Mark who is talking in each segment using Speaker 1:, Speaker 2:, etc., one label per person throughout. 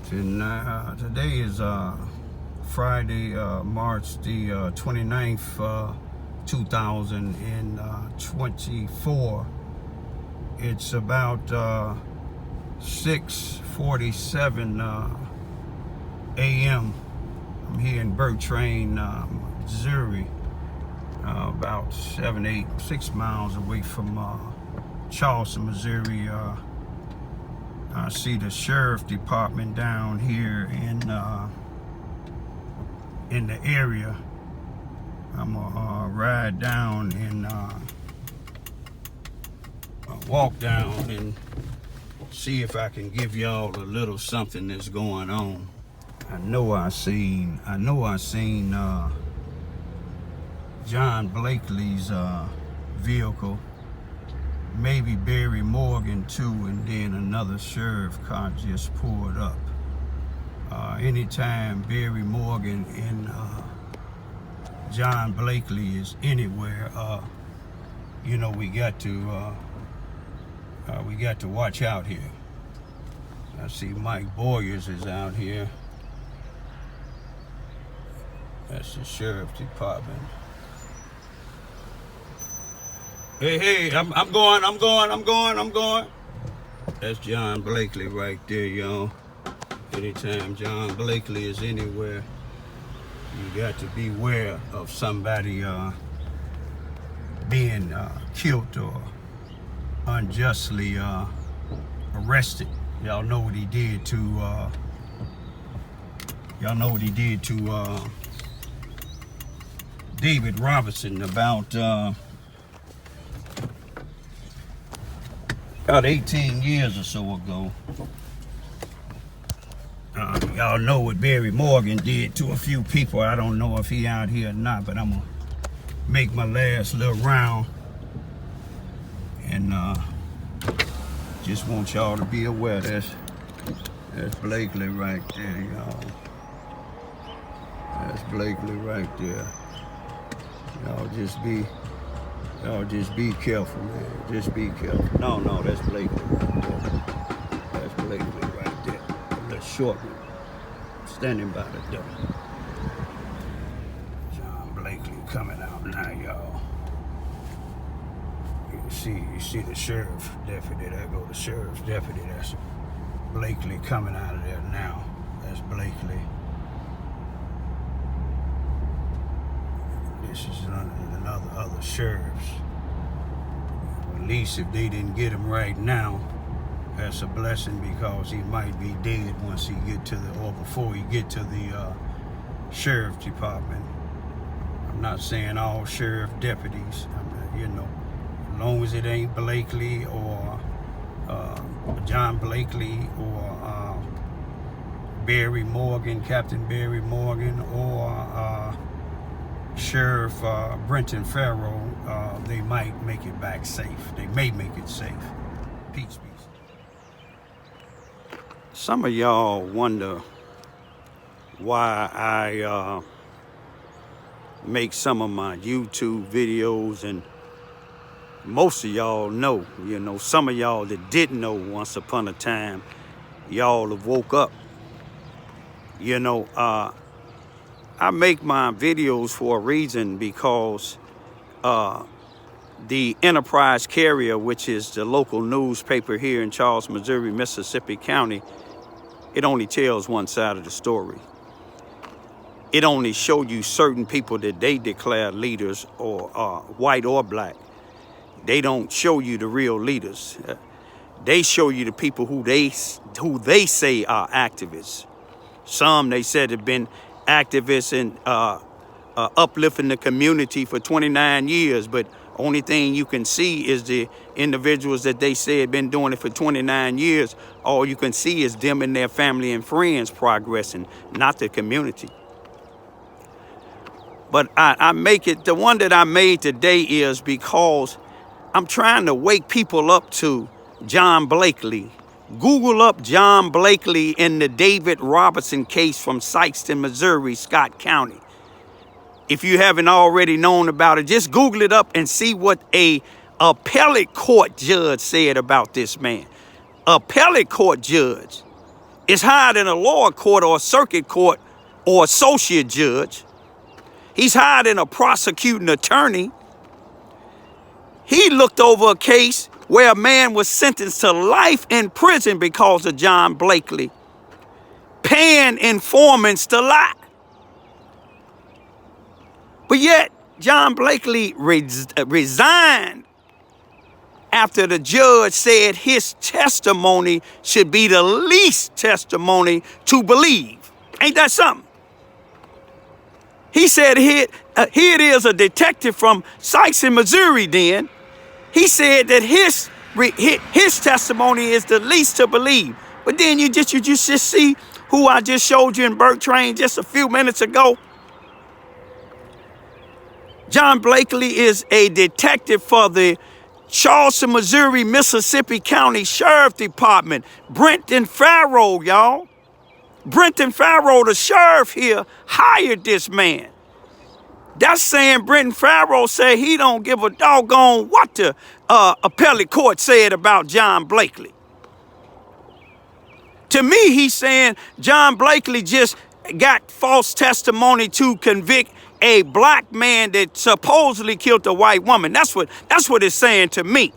Speaker 1: Today is Friday, March the 29th, 2024. It's about 6:47 a.m. I'm here in Bertrand, Missouri, about 6 miles away from Charleston, Missouri. I see the sheriff department down here in the area. I'm gonna ride down and walk down and see if I can give y'all a little something that's going on. I know I seen John Blakely's vehicle, maybe Barry Morgan too, and then another sheriff car just pulled up. Anytime Barry Morgan and John Blakely is anywhere, you know, we got to watch out here. I see Mike Boyers is out here. That's the sheriff's department. Hey, I'm going. That's John Blakely right there, y'all. Anytime John Blakely is anywhere, you got to beware of somebody being killed or unjustly arrested. Y'all know what he did to David Robinson about 18 years or so ago. Y'all know what Barry Morgan did to a few people. I don't know if he out here or not, but I'm gonna make my last little round and just want y'all to be aware. That's Blakely right there, y'all. That's Blakely right there. Y'all just be careful, man. Just be careful. No, that's Blakely right there. That's Blakely right there. The short one. Standing by the door. John Blakely coming out now, y'all. You see the sheriff deputy. There go the sheriff's deputy. That's Blakely coming out of there now. That's Blakely. This is other sheriffs. At least if they didn't get him right now, that's a blessing, because he might be dead once he get to before he get to the sheriff's department. I'm not saying all sheriff deputies, you know, as long as it ain't Blakely or John Blakely or Barry Morgan, Captain Barry Morgan, or Sheriff Brenton Farrow, they might make it back safe. They may make it safe. Peace. Some of y'all wonder why I make some of my YouTube videos, and most of y'all know, you know, some of y'all that didn't know once upon a time, y'all have woke up. You know, I make my videos for a reason, because the Enterprise Carrier, which is the local newspaper here in Charleston, Missouri, Mississippi County, it only tells one side of the story. It only shows you certain people that they declare leaders, or white or black. They don't show you the real leaders. They show you the people who they say are activists. Some, they said, have been activists and uplifting the community for 29 years, but only thing you can see is the individuals that they say have been doing it for 29 years. All you can see is them and their family and friends progressing, not the community. But I make it, the one that I made today is because I'm trying to wake people up to John Blakely. Google up John Blakely in the David Robinson case from Charleston, Missouri, Scott County. If you haven't already known about it, just Google it up and see what a appellate court judge said about this man. Appellate court judge is higher than a lower court or a circuit court or associate judge. He's higher than a prosecuting attorney. He looked over a case where a man was sentenced to life in prison because of John Blakely paying informants to lie. But yet, John Blakely resigned after the judge said his testimony should be the least testimony to believe. Ain't that something? He said, here it is, a detective from Sykes in Missouri then. He said that his testimony is the least to believe. But then you just see who I just showed you in Bertrand just a few minutes ago. John Blakely is a detective for the Charleston, Missouri, Mississippi County Sheriff Department. Brenton Farrow, y'all. Brenton Farrow, the sheriff here, hired this man. That's saying Brenton Farrow said he don't give a doggone what the appellate court said about John Blakely. To me, he's saying John Blakely just got false testimony to convict a black man that supposedly killed a white woman. That's what it's saying to me.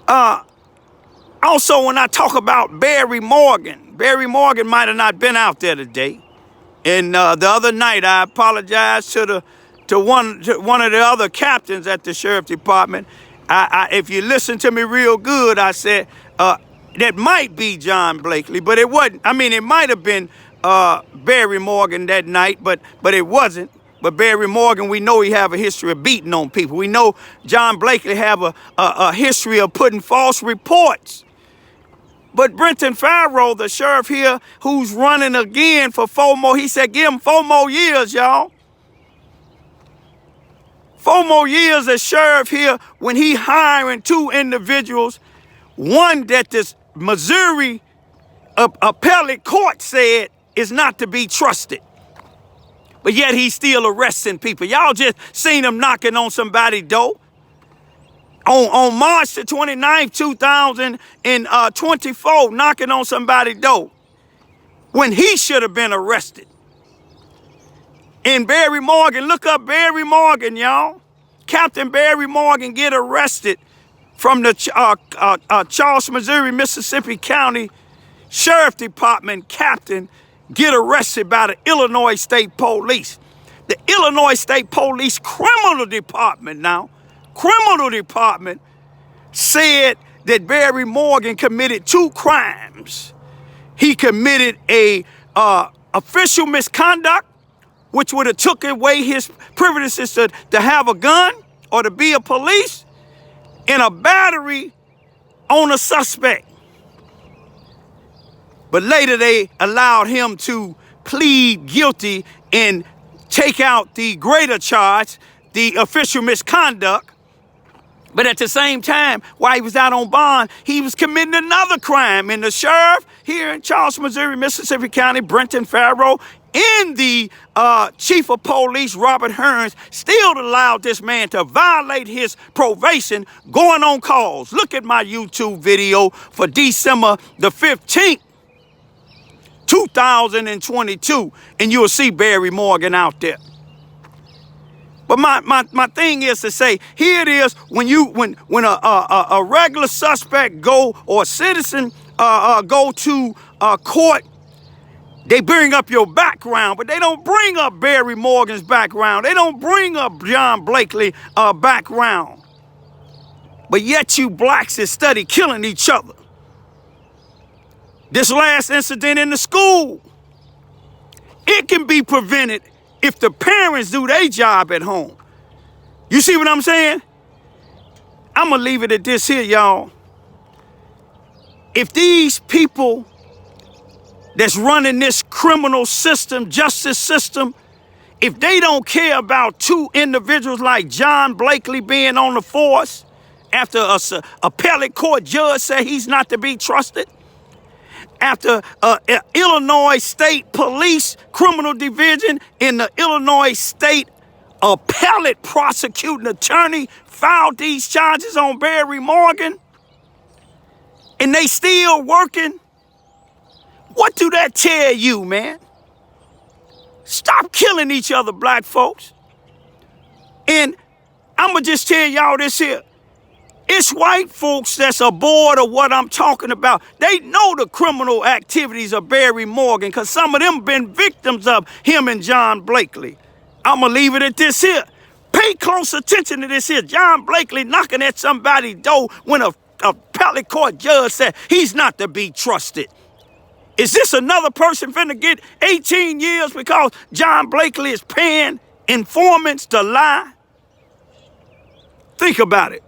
Speaker 1: Also, when I talk about Barry Morgan might have not been out there today. And the other night, I apologized to one of the other captains at the sheriff department. If you listen to me real good, I said that might be John Blakely, but it wasn't. I mean, it might have been Barry Morgan that night, but it wasn't. But Barry Morgan, we know he have a history of beating on people. We know John Blakely have a history of putting false reports. But Brenton Farrow, the sheriff here, who's running again for 4 more, he said, give him 4 more years, y'all. 4 more years as sheriff here when he hiring 2 individuals, one that this Missouri appellate court said is not to be trusted. But yet he's still arresting people. Y'all just seen him knocking on somebody's door. On March the 29th, 2024, knocking on somebody's door when he should have been arrested. And Barry Morgan, look up Barry Morgan, y'all. Captain Barry Morgan get arrested from the Charleston, Missouri, Mississippi County Sheriff Department captain, get arrested by the Illinois State Police. The Illinois State Police Criminal Department said that Barry Morgan committed 2 crimes. He committed a official misconduct, which would have took away his privileges to have a gun or to be a police, and a battery on a suspect. But later they allowed him to plead guilty and take out the greater charge, the official misconduct. But at the same time, while he was out on bond, he was committing another crime. And the sheriff here in Charleston, Missouri, Mississippi County, Brenton Farrow, and the chief of police, Robert Hearns, still allowed this man to violate his probation going on calls. Look at my YouTube video for December the 15th, 2022, and you'll see Barry Morgan out there. But my thing is to say, here it is when a regular suspect go or a citizen go to court, they bring up your background, but they don't bring up Barry Morgan's background. They don't bring up John Blakely's background. But yet you blacks is study killing each other. This last incident in the school, it can be prevented if the parents do their job at home. You see what I'm saying? I'm going to leave it at this here, y'all. If these people that's running this criminal system, justice system, if they don't care about 2 individuals like John Blakely being on the force after an appellate court judge said he's not to be trusted, after Illinois State Police Criminal Division and the Illinois State Appellate Prosecuting Attorney filed these charges on Barry Morgan, and they still working? What do that tell you, man? Stop killing each other, black folks. And I'ma just tell y'all this here. It's white folks that's aboard of what I'm talking about. They know the criminal activities of Barry Morgan because some of them been victims of him and John Blakely. I'ma leave it at this here. Pay close attention to this here. John Blakely knocking at somebody's door when a appellate court judge said he's not to be trusted. Is this another person finna get 18 years because John Blakely is paying informants to lie? Think about it.